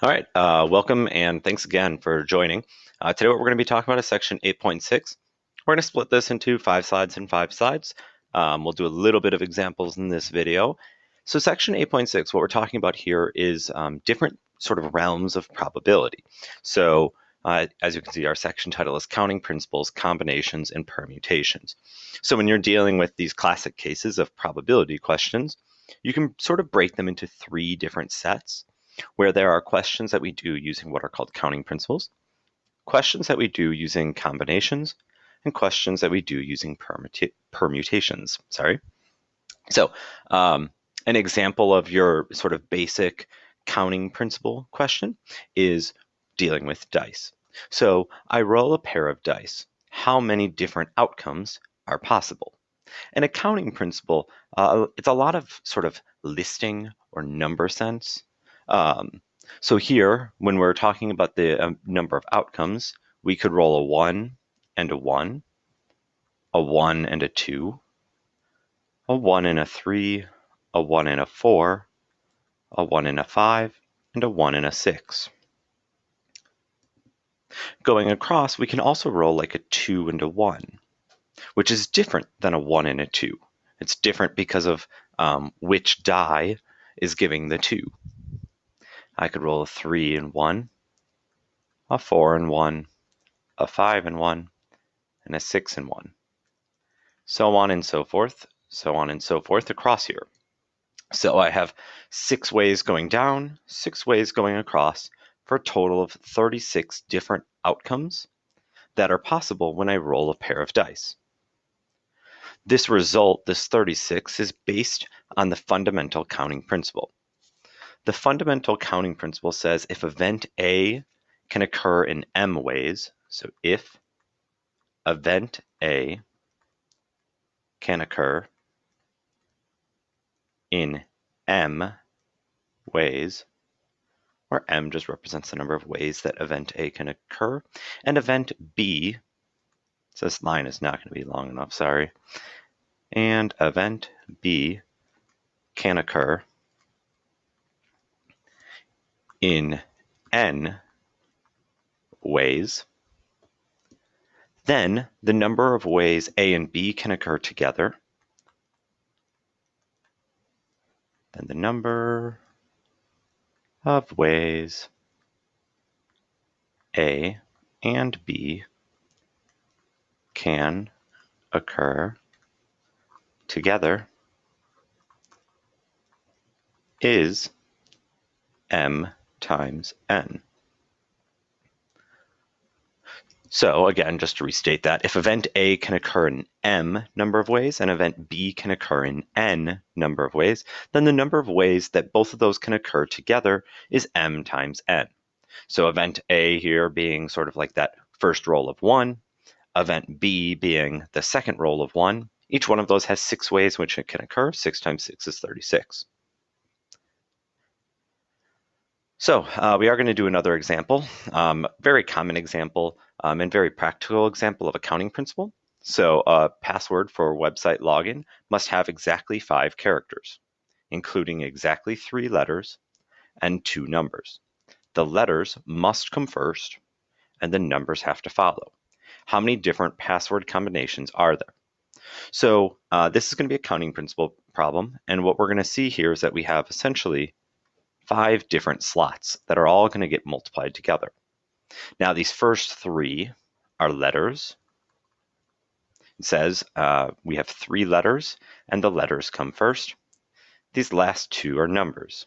All right, welcome and thanks again for joining. Today what we're going to be talking about is section 8.6. We're going to split this into 5 slides and 5 slides. We'll do a little bit of examples in this video. So section 8.6, what we're talking about here is different sort of realms of probability. So as you can see, our section title is Counting Principles, Combinations, and Permutations. So when you're dealing with these classic cases of probability questions, you can sort of break them into 3 different sets, where there are questions that we do using what are called counting principles, questions that we do using combinations, and questions that we do using permutations. So an example of your sort of basic counting principle question is dealing with dice. So I roll a pair of dice. How many different outcomes are possible? An accounting principle, it's a lot of sort of listing or number sense. Um, so here, when we're talking about the number of outcomes, we could roll a 1 and a 1, a 1 and a 2, a 1 and a 3, a 1 and a 4, a 1 and a 5, and a 1 and a 6. Going across, we can also roll like a 2 and a 1, which is different than a 1 and a 2. It's different because of which die is giving the 2. I could roll a 3 and 1, a 4 and 1, a 5 and 1, and a 6 and 1. So on and so forth, so on and so forth across here. So I have 6 ways going down, 6 ways going across, for a total of 36 different outcomes that are possible when I roll a pair of dice. This result, this 36, is based on the fundamental counting principle. The fundamental counting principle says if event A can occur in M ways, so if event A can occur in M ways, where M just represents the number of ways that event A can occur, and event B, so this line is not going to be long enough, sorry, and event B can occur in N ways, then the number of ways A and B can occur together, then the number of ways A and B can occur together is M times N. So again, just to restate that, if event A can occur in M number of ways and event B can occur in N number of ways, then the number of ways that both of those can occur together is M times N. So event A here being sort of like that first roll of 1, event B being the second roll of 1. Each one of those has 6 ways which it can occur. 6 times 6 is 36. So we are going to do another example, very common example and very practical example of a counting principle. So a password for website login must have exactly 5 characters, including exactly 3 letters and 2 numbers. The letters must come first and the numbers have to follow. How many different password combinations are there? So this is going to be a counting principle problem, and what we're going to see here is that we have essentially 5 different slots that are all going to get multiplied together. Now these first 3 are letters. It says we have 3 letters and the letters come first. These last 2 are numbers.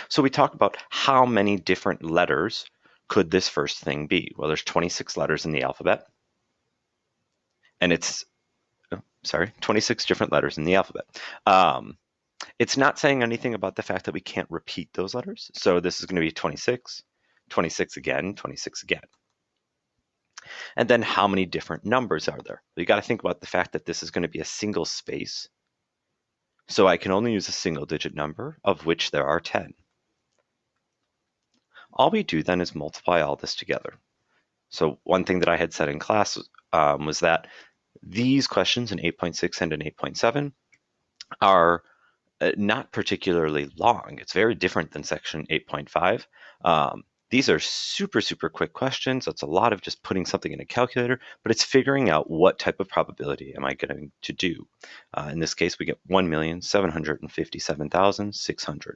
So we talk about how many different letters could this first thing be? Well, there's 26 letters in the alphabet, and it's 26 different letters in the alphabet. It's not saying anything about the fact that we can't repeat those letters. So this is going to be 26, 26 again, 26 again. And then how many different numbers are there? You got to think about the fact that this is going to be a single space. So I can only use a single digit number, of which there are 10. All we do then is multiply all this together. So one thing that I had said in class was that these questions in 8.6 and in 8.7 are not particularly long. It's very different than section 8.5. These are super, super quick questions. It's a lot of just putting something in a calculator, but it's figuring out what type of probability am I going to do. In this case, we get 1,757,600.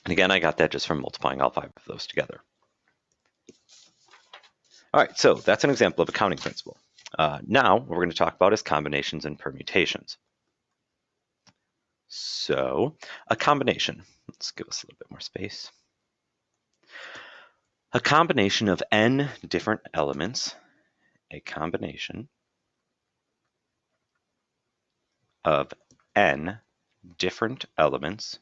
And again, I got that just from multiplying all 5 of those together. All right, so that's an example of a counting principle. Now, what we're going to talk about is combinations and permutations. So, a combination. Let's give us a little bit more space. A combination of n different elements, a combination of n different elements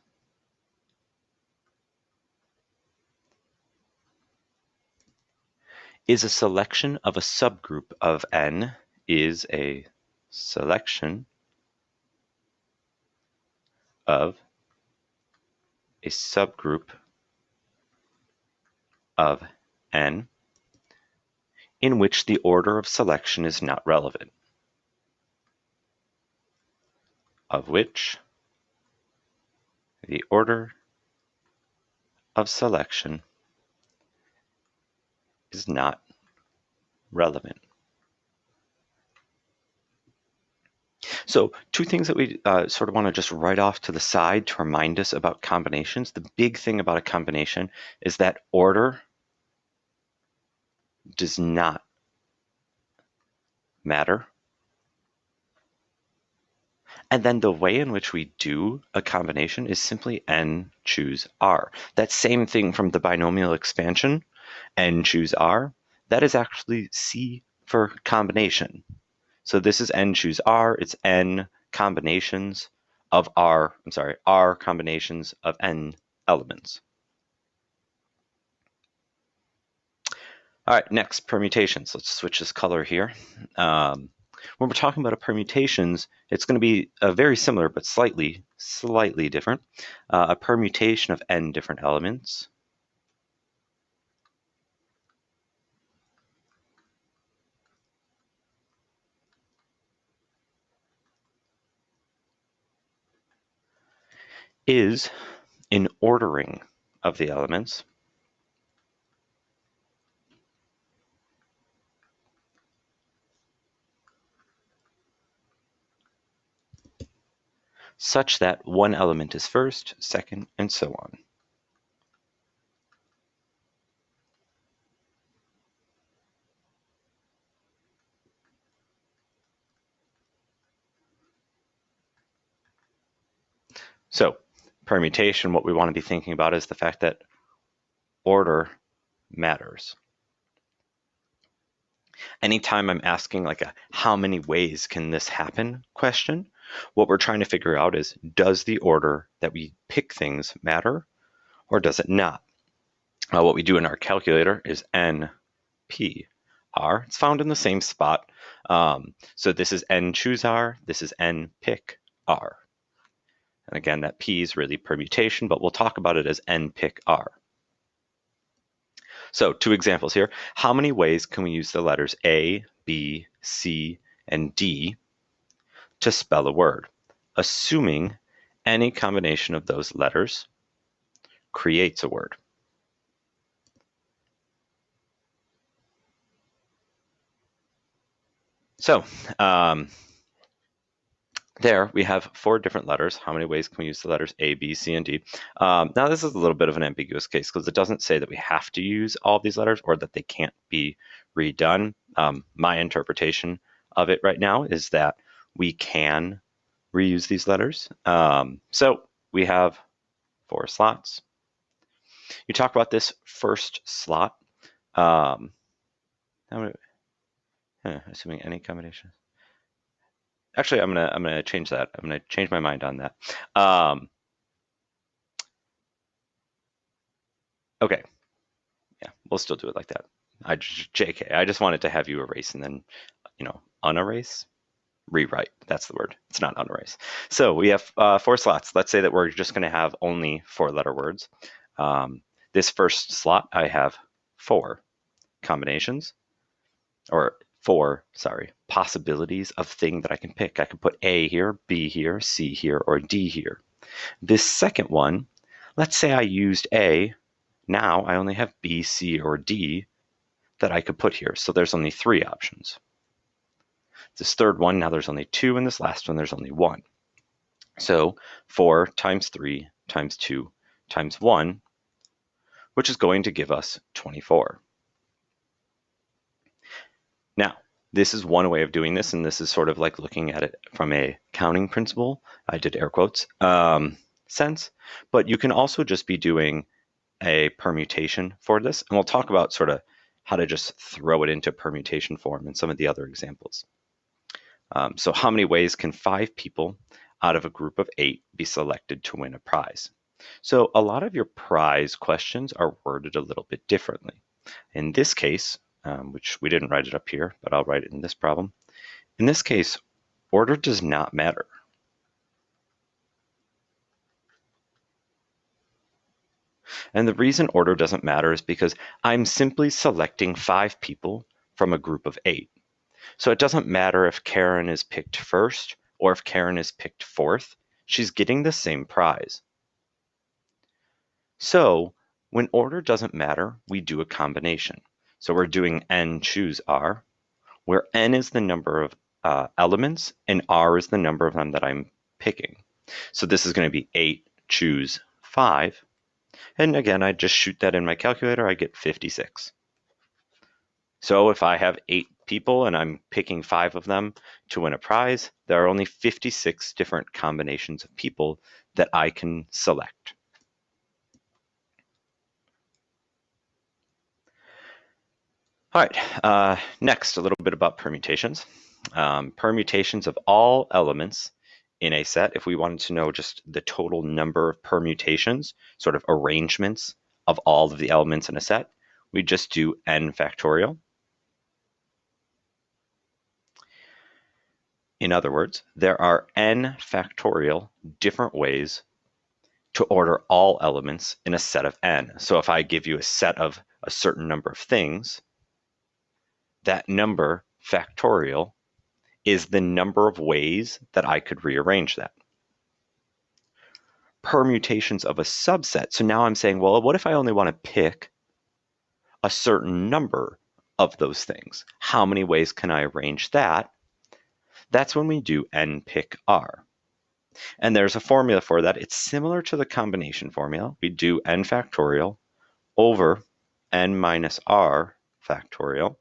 is a selection of a subgroup of n, is a selection of a subgroup of n in which the order of selection is not relevant, of which the order of selection is not relevant. So 2 things that we sort of want to just write off to the side to remind us about combinations. The big thing about a combination is that order does not matter. And then the way in which we do a combination is simply n choose r. That same thing from the binomial expansion, n choose r, that is actually C for combination. So this is n choose r, it's n combinations of r combinations of n elements. All right, next, permutations. Let's switch this color here. When we're talking about a permutations, it's going to be very similar, but slightly different. A permutation of n different elements is an ordering of the elements such that one element is first, second, and so on. So permutation, what we want to be thinking about is the fact that order matters. Anytime I'm asking like a how many ways can this happen question, what we're trying to figure out is, does the order that we pick things matter or does it not? What we do in our calculator is n p r. It's found in the same spot. So this is n choose r, this is n pick r. And again, that p is really permutation, but we'll talk about it as n pick r. So 2 examples here. How many ways can we use the letters A, B, C, and D to spell a word, assuming any combination of those letters creates a word? So there we have 4 different letters. How many ways can we use the letters A, B, C, and D? Now this is a little bit of an ambiguous case because it doesn't say that we have to use all of these letters or that they can't be redone. My interpretation of it right now is that we can reuse these letters. So we have 4 slots. You talk about this first slot. Assuming any combination. Actually, I'm gonna change that. I'm gonna change my mind on that. Okay, yeah, we'll still do it like that. JK, I just wanted to have you erase and then, unerase, rewrite. That's the word. It's not unerase. So we have 4 slots. Let's say that we're just gonna have only 4-letter words. This first slot, I have 4 combinations, or possibilities of thing that I can pick. I could put A here, B here, C here, or D here. This second one, let's say I used A. Now I only have B, C, or D that I could put here. So there's only 3 options. This third one, now there's only 2, and this last one, there's only 1. So 4 times 3 times 2 times 1, which is going to give us 24. Now, this is one way of doing this, and this is sort of like looking at it from a counting principle. I did air quotes sense, but you can also just be doing a permutation for this, and we'll talk about sort of how to just throw it into permutation form in some of the other examples. So how many ways can 5 people out of a group of 8 be selected to win a prize? So a lot of your prize questions are worded a little bit differently. In this case, which we didn't write it up here, but I'll write it in this problem. In this case, order does not matter. And the reason order doesn't matter is because I'm simply selecting 5 people from a group of 8. So it doesn't matter if Karen is picked first or if Karen is picked fourth. She's getting the same prize. So when order doesn't matter, we do a combination. So we're doing n choose r, where n is the number of elements and r is the number of them that I'm picking. So this is going to be 8 choose 5. And again, I just shoot that in my calculator, I get 56. So if I have 8 people and I'm picking 5 of them to win a prize, there are only 56 different combinations of people that I can select. All right, next, a little bit about permutations. Permutations of all elements in a set. If we wanted to know just the total number of permutations, sort of arrangements of all of the elements in a set, we just do n factorial. In other words, there are n factorial different ways to order all elements in a set of n. So if I give you a set of a certain number of things, that number factorial is the number of ways that I could rearrange that. Permutations of a subset. So now I'm saying, well, what if I only want to pick a certain number of those things? How many ways can I arrange that? That's when we do n pick r. And there's a formula for that. It's similar to the combination formula. We do n factorial over n minus r factorial,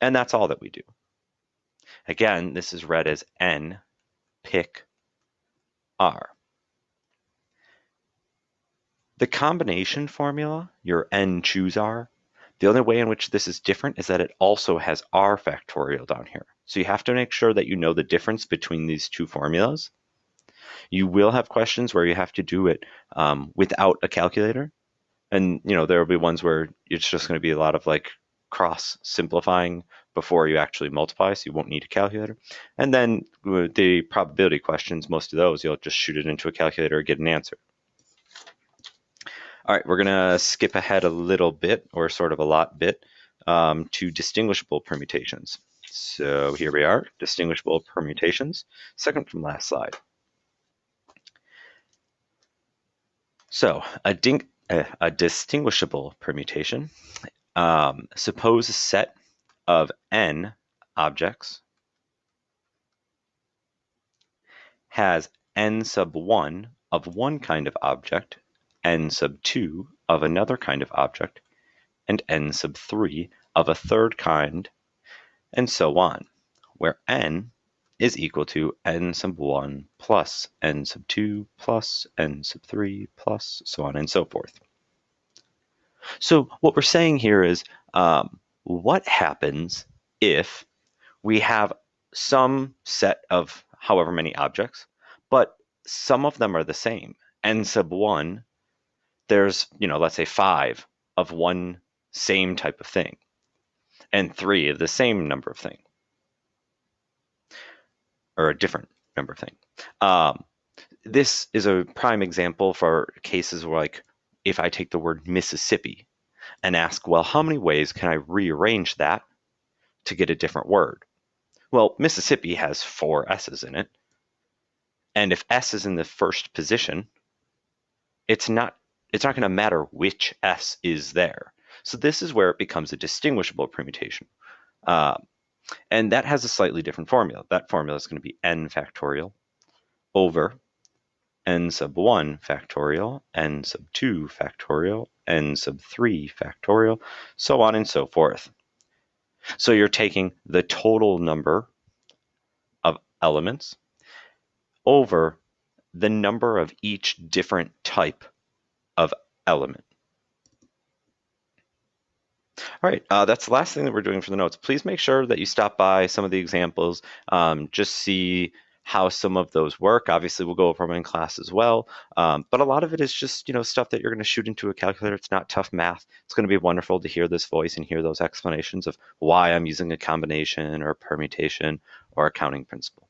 and that's all that we do. Again, this is read as n pick r. The combination formula, your n choose r, the only way in which this is different is that it also has r factorial down here. So you have to make sure that you know the difference between these two formulas. You will have questions where you have to do it without a calculator. And there will be ones where it's just going to be a lot of like cross simplifying before you actually multiply, so you won't need a calculator. And then the probability questions, most of those, you'll just shoot it into a calculator and get an answer. All right, we're going to skip ahead a little bit, or sort of a lot bit, to distinguishable permutations. So here we are, distinguishable permutations, second from last slide. So a distinguishable permutation, suppose a set of n objects has n sub 1 of one kind of object, n sub 2 of another kind of object, and n sub 3 of a third kind, and so on, where n is equal to n sub 1 plus n sub 2 plus n sub 3 plus so on and so forth. So what we're saying here is what happens if we have some set of however many objects, but some of them are the same. N sub 1, there's, let's say 5 of one same type of thing, and 3 of the same number of thing, or a different number of thing. This is a prime example for cases where, like, if I take the word Mississippi and ask, well, how many ways can I rearrange that to get a different word. Well, Mississippi has 4 S's in it. And if S is in the first position, it's not going to matter which S is there. So this is where it becomes a distinguishable permutation. And that has a slightly different formula. That formula is going to be n factorial over n sub 1 factorial, n sub 2 factorial, n sub 3 factorial, so on and so forth. So you're taking the total number of elements over the number of each different type of element. All right, that's the last thing that we're doing for the notes. Please make sure that you stop by some of the examples, just see how some of those work. Obviously, we'll go over them in class as well, but a lot of it is just stuff that you're going to shoot into a calculator. It's not tough math. It's going to be wonderful to hear this voice and hear those explanations of why I'm using a combination or a permutation or a counting principle.